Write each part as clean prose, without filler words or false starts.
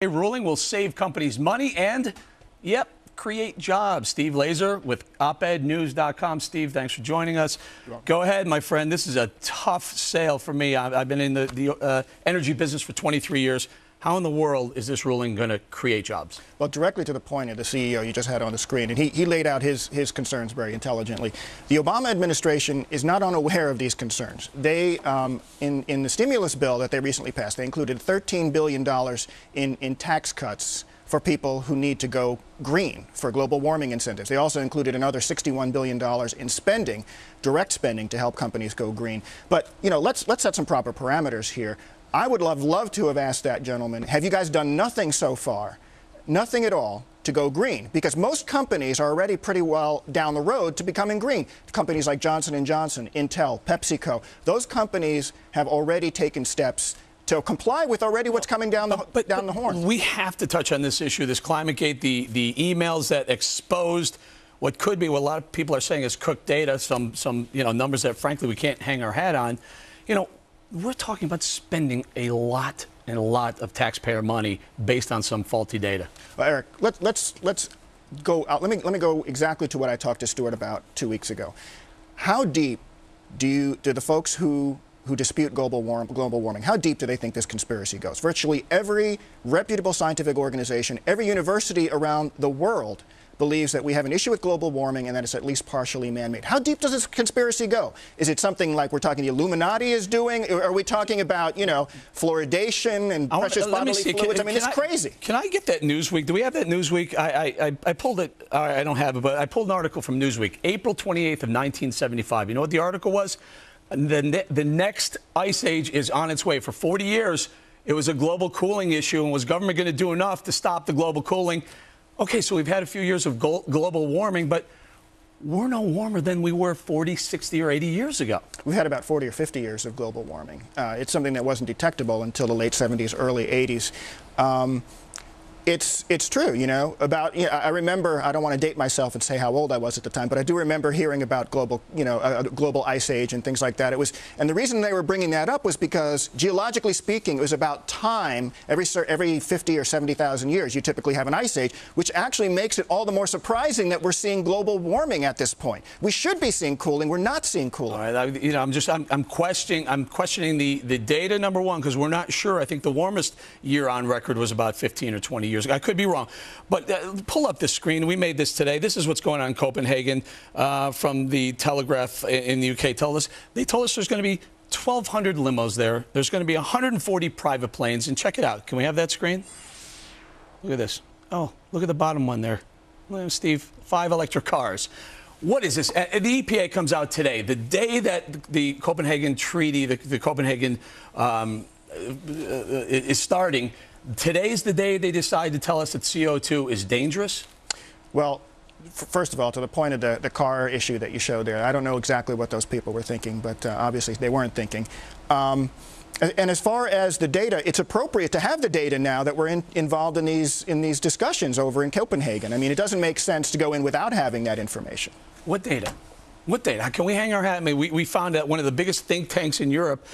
A ruling will save companies money and, yep, create jobs. Steve Laser with opednews.com. Steve, thanks for joining us. Go ahead, my friend. This is a tough sale for me. I've been in the energy business for 23 years. How in the world is this ruling going to create jobs? Well, directly to the point of the CEO you just had on the screen, and he laid out his concerns very intelligently. The Obama administration is not unaware of these concerns. They, in the stimulus bill that they recently passed, they included $13 billion in tax cuts for people who need to go green for global warming incentives. They also included another $61 billion in spending, direct spending, to help companies go green. But, you know, let's set some proper parameters here. I would love to have asked that gentleman, have you guys done nothing so far, nothing at all, to go green? Because most companies are already pretty well down the road to becoming green. Companies like Johnson & Johnson, Intel, PepsiCo, those companies have already taken steps to comply with already what's coming down the horn. We have to touch on this issue, this ClimateGate, the emails that exposed what could be what a lot of people are saying is cooked data, some numbers that frankly we can't hang our hat on. You know, we're talking about spending a lot of taxpayer money based on some faulty data. Well, Eric, let's go out. Let me go exactly to what I talked to Stuart about 2 weeks ago. How deep do the folks who dispute global warming, how deep do they think this conspiracy goes? Virtually every reputable scientific organization, every university around the world believes that we have an issue with global warming and that it's at least partially man-made. How deep does this conspiracy go? Is it something like we're talking the Illuminati is doing? Or are we talking about, you know, fluoridation and precious bodily fluids? I mean, it's crazy. Can I get that Newsweek? Do we have that Newsweek? I pulled it. I don't have it, but I pulled an article from Newsweek, April 28th of 1975. You know what the article was? The next ice age is on its way. For 40 years, it was a global cooling issue, and was government going to do enough to stop the global cooling? Okay, so we've had a few years of global warming, but we're no warmer than we were 40, 60, or 80 years ago. We've had about 40 or 50 years of global warming. It's something that wasn't detectable until the late 70s, early 80s. It's true, you know, I remember, I don't want to date myself and say how old I was at the time, but I do remember hearing about global, global ice age and things like that. And the reason they were bringing that up was because, geologically speaking, it was about time. Every 50 or 70,000 years, you typically have an ice age, which actually makes it all the more surprising that we're seeing global warming at this point. We should be seeing cooling. We're not seeing cooling. All right, I'm questioning the data, number one, because we're not sure. I think the warmest year on record was about 15 or 20 years. I could be wrong, but pull up this screen. We made this today. This is what's going on in Copenhagen from the Telegraph in the UK. They told us there's going to be 1,200 limos there. There's going to be 140 private planes. And check it out. Can we have that screen? Look at this. Oh, look at the bottom one there. Steve, 5 electric cars. What is this? The EPA comes out today, the day that the Copenhagen Treaty, the Copenhagen is starting. Today's the day they decide to tell us that CO2 is dangerous? Well, first of all, to the point of the car issue that you showed there, I don't know exactly what those people were thinking, but obviously they weren't thinking. And as far as the data, it's appropriate to have the data now that we're involved in these discussions over in Copenhagen. I mean, it doesn't make sense to go in without having that information. What data? What data? Can we hang our hat? I mean, we found that one of the biggest think tanks in Europe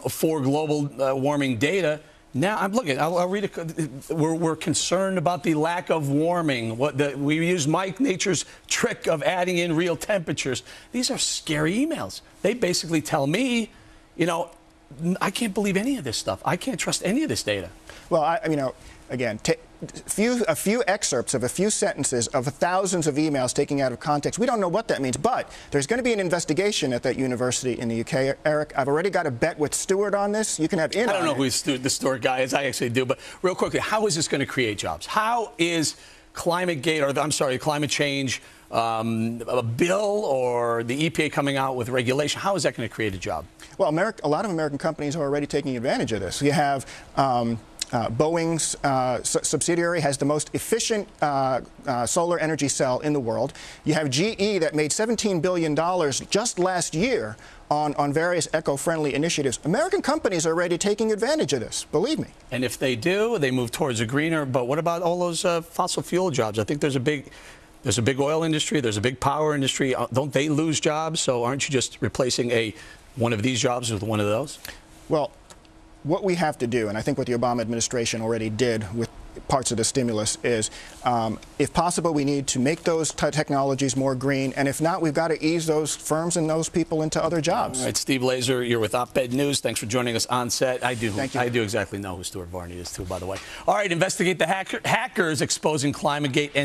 for global warming data. Now, I'm looking. I'll read it. We're concerned about the lack of warming. We use Mike Nature's trick of adding in real temperatures. These are scary emails. They basically tell me, you know, I can't believe any of this stuff. I can't trust any of this data. Well, again, a few excerpts of a few sentences of thousands of emails taken out of context. We don't know what that means, but there's going to be an investigation at that university in the UK, Eric. I've already got a bet with Stuart on this. You can have in on it. I don't know who the Stuart guy is. I actually do. But real quickly, how is this going to create jobs? How is ClimateGate, or I'm sorry, climate change, a bill or the EPA coming out with regulation, how is that going to create a job? Well, a lot of American companies are already taking advantage of this. You have Boeing's subsidiary has the most efficient solar energy cell in the world. You have GE that made $17 billion just last year on various eco-friendly initiatives. American companies are already taking advantage of this, believe me. And if they do, they move towards a greener. But what about all those fossil fuel jobs? I think there's a big oil industry, there's a big power industry. Don't they lose jobs? So aren't you just replacing one of these jobs with one of those? Well, what we have to do, and I think what the Obama administration already did with parts of the stimulus, is if possible, we need to make those technologies more green, and if not, we've got to ease those firms and those people into other jobs. All right, Steve Laser, you're with Op-Ed News. Thanks for joining us on set. I do exactly know who Stuart Varney is, too, by the way. All right, investigate the hackers exposing ClimateGate and